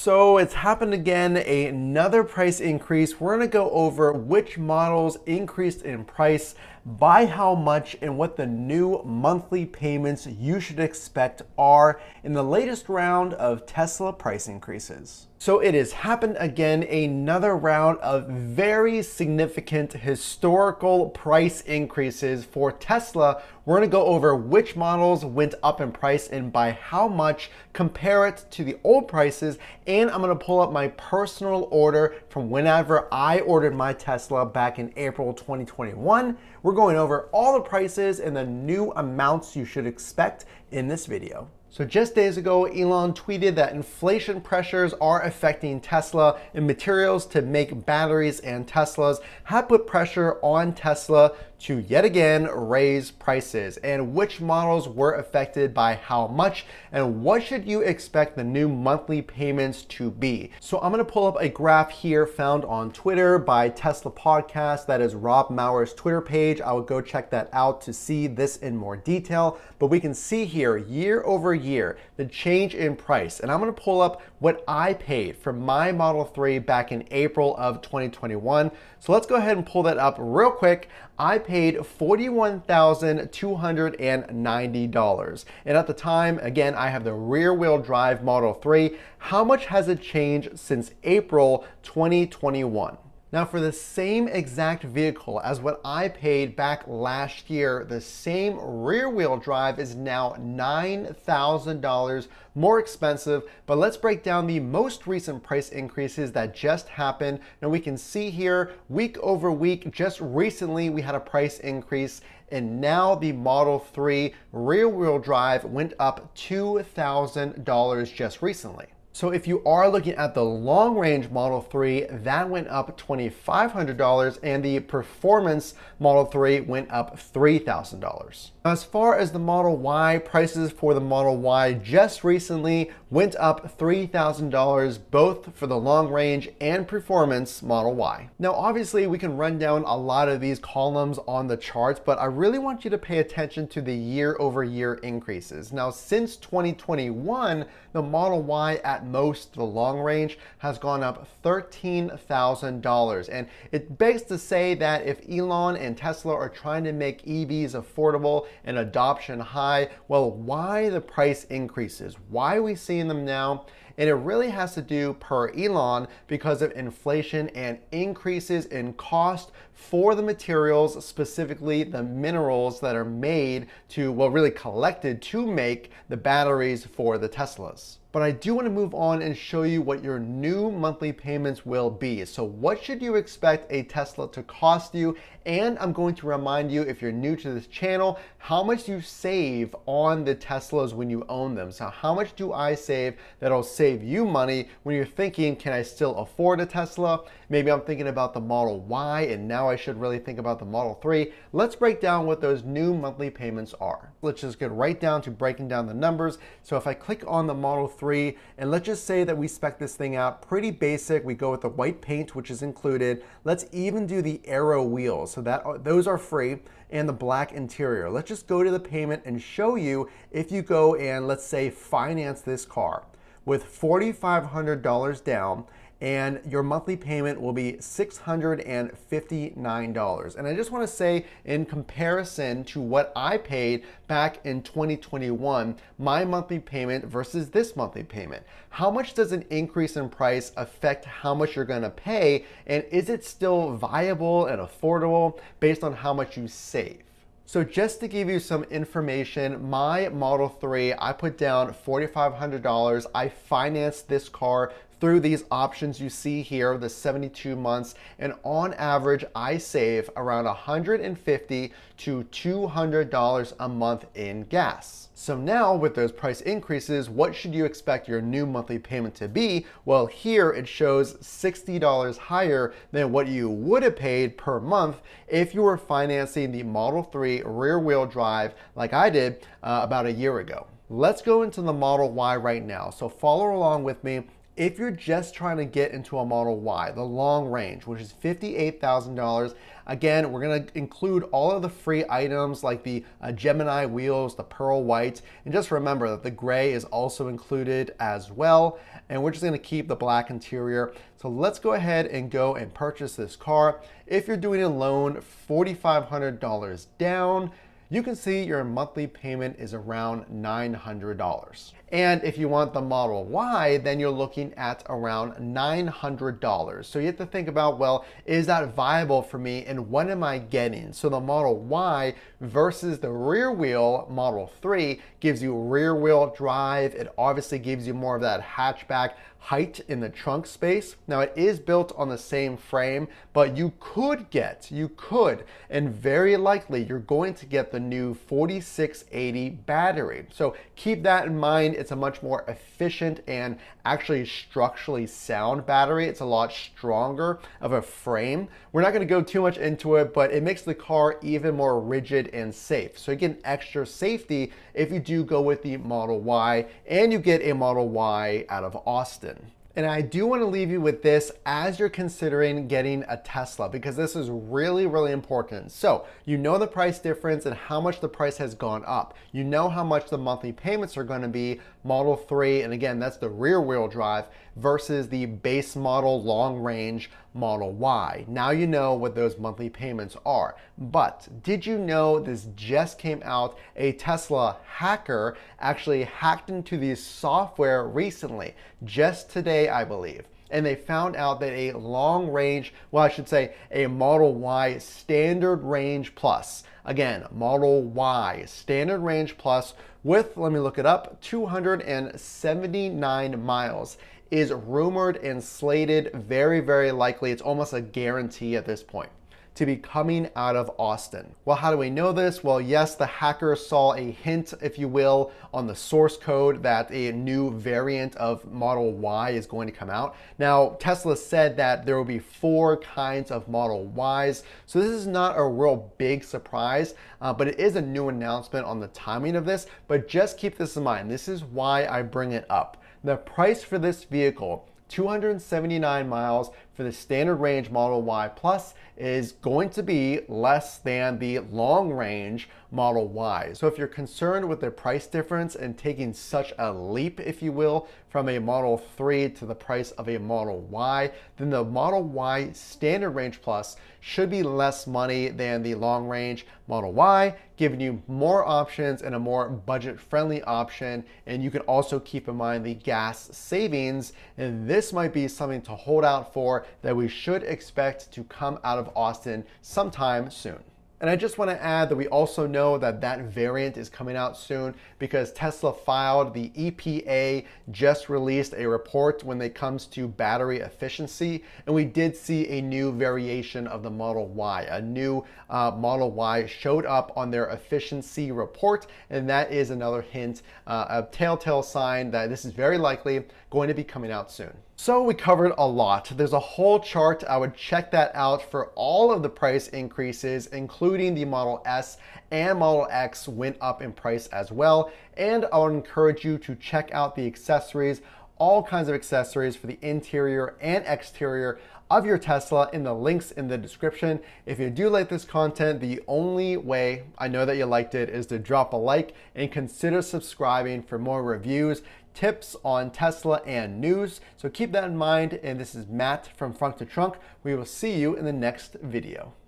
So it's happened again, another price increase. We're gonna go over which models increased in price, by how much, and what the new monthly payments you should expect are in the latest round of Tesla price increases. So it has happened again, another round of very significant historical price increases for Tesla. We're gonna go over which models went up in price and by how much, compare it to the old prices, and I'm gonna pull up my personal order from whenever I ordered my Tesla back in April 2021. We're going over all the prices and the new amounts you should expect in this video. So just days ago, Elon tweeted that inflation pressures are affecting Tesla, and materials to make batteries and Teslas have put pressure on Tesla to yet again raise prices. And which models were affected by how much, and what should you expect the new monthly payments to be? So I'm gonna pull up a graph here found on Twitter by Tesla Podcast. That is Rob Maurer's Twitter page. I will go check that out to see this in more detail. But we can see here, year over year, the change in price. And I'm gonna pull up what I paid for my Model 3 back in April of 2021. So let's go ahead and pull that up real quick. I paid $41,290. And at the time, again, I have the rear wheel drive Model 3. How much has it changed since April 2021? Now for the same exact vehicle as what I paid back last year, the same rear wheel drive is now $9,000 more expensive. But let's break down the most recent price increases that just happened. Now we can see here, week over week, just recently we had a price increase, and now the Model 3 rear wheel drive went up $2,000 just recently. So if you are looking at the long range Model 3, that went up $2,500, and the performance Model 3 went up $3,000. As far as the Model Y, prices for the Model Y just recently went up $3,000, both for the long range and performance Model Y. Now obviously we can run down a lot of these columns on the charts, but I really want you to pay attention to the year over year increases. Now since 2021, the Model Y at most, the long range, has gone up $13,000. And it begs to say that if Elon and Tesla are trying to make EVs affordable and adoption high, well, why the price increases? Why are we seeing them now? And it really has to do, per Elon, because of inflation and increases in cost for the materials, specifically the minerals that are made to, well, really collected to make the batteries for the Teslas. But I do want to move on and show you what your new monthly payments will be. So what should you expect a Tesla to cost you? And I'm going to remind you, if you're new to this channel, how much you save on the Teslas when you own them. So how much do I save that'll save you money when you're thinking, can I still afford a Tesla? Maybe I'm thinking about the Model Y and now I should really think about the Model 3. Let's break down what those new monthly payments are. Let's just get right down to breaking down the numbers. So if I click on the Model 3, and let's just say that we spec this thing out pretty basic. We go with the white paint, which is included. Let's even do the aero wheels, so that those are free, and the black interior. Let's just go to the payment and show you if you go and, let's say, finance this car with $4,500 down, and your monthly payment will be $659. And I just want to say, in comparison to what I paid back in 2021, my monthly payment versus this monthly payment, how much does an increase in price affect how much you're going to pay? And is it still viable and affordable based on how much you save? So just to give you some information, my Model 3, I put down $4,500. I financed this car through these options you see here, the 72 months, and on average, I save around $150 to $200 a month in gas. So now with those price increases, what should you expect your new monthly payment to be? Well, here it shows $60 higher than what you would have paid per month if you were financing the Model 3 rear wheel drive like I did about a year ago. Let's go into the Model Y right now. So follow along with me. if you're just trying to get into a Model Y, the long range, which is $58,000, again, we're gonna include all of the free items like the Gemini wheels, the pearl white, and just remember that the gray is also included as well. And we're just gonna keep the black interior. So let's go ahead and go and purchase this car. If you're doing a loan, $4,500 down, you can see your monthly payment is around $900. And if you want the Model Y, then you're looking at around $900. So you have to think about, well, is that viable for me and what am I getting? So the Model Y versus the rear wheel Model 3 gives you rear wheel drive. It obviously gives you more of that hatchback height in the trunk space. Now it is built on the same frame, but you could, and very likely you're going to get the new 4680 battery. So keep that in mind. It's a much more efficient and actually structurally sound battery. It's a lot stronger of a frame. We're not going to go too much into it, but it makes the car even more rigid and safe. So you get extra safety if you do go with the Model Y, and you get a Model Y out of Austin. And I do want to leave you with this as you're considering getting a Tesla, because this is really, really important. So you know the price difference and how much the price has gone up. You know how much the monthly payments are going to be. Model 3, and again, that's the rear wheel drive, versus the base model long range Model Y. Now you know what those monthly payments are. But did you know this just came out? A Tesla hacker actually hacked into the software recently, just today, I believe. And they found out that a long range, well, I should say a Model Y standard range plus, again, Model Y standard range plus with, let me look it up, 279 miles is rumored and slated, very, very likely, it's almost a guarantee at this point, to be coming out of Austin. Well, how do we know this? Well, yes, the hacker saw a hint, if you will, on the source code that a new variant of Model Y is going to come out. Now, Tesla said that there will be 4 kinds of Model Ys, so this is not a real big surprise, but it is a new announcement on the timing of this. But just keep this in mind. This is why I bring it up. The price for this vehicle, 279 miles for the standard range Model Y Plus, is going to be less than the long range Model Y. So if you're concerned with the price difference and taking such a leap, if you will, from a Model 3 to the price of a Model Y, then the Model Y standard range plus should be less money than the long range Model Y, giving you more options and a more budget-friendly option. And you can also keep in mind the gas savings, and this might be something to hold out for that we should expect to come out of Austin sometime soon. And I just want to add that we also know that that variant is coming out soon because Tesla filed, the EPA just released a report when it comes to battery efficiency, and we did see a new variation of the Model Y. A new Model Y showed up on their efficiency report, and that is another hint, a telltale sign that this is very likely going to be coming out soon. So we covered a lot. There's a whole chart. I would check that out for all of the price increases, including the Model S and Model X went up in price as well. And I would encourage you to check out the accessories, all kinds of accessories for the interior and exterior of your Tesla in the links in the description. If you do like this content, the only way I know that you liked it is to drop a like and consider subscribing for more reviews, tips on Tesla and news. So keep that in mind. And this is Matt from Frunk to Trunk. We will see you in the next video.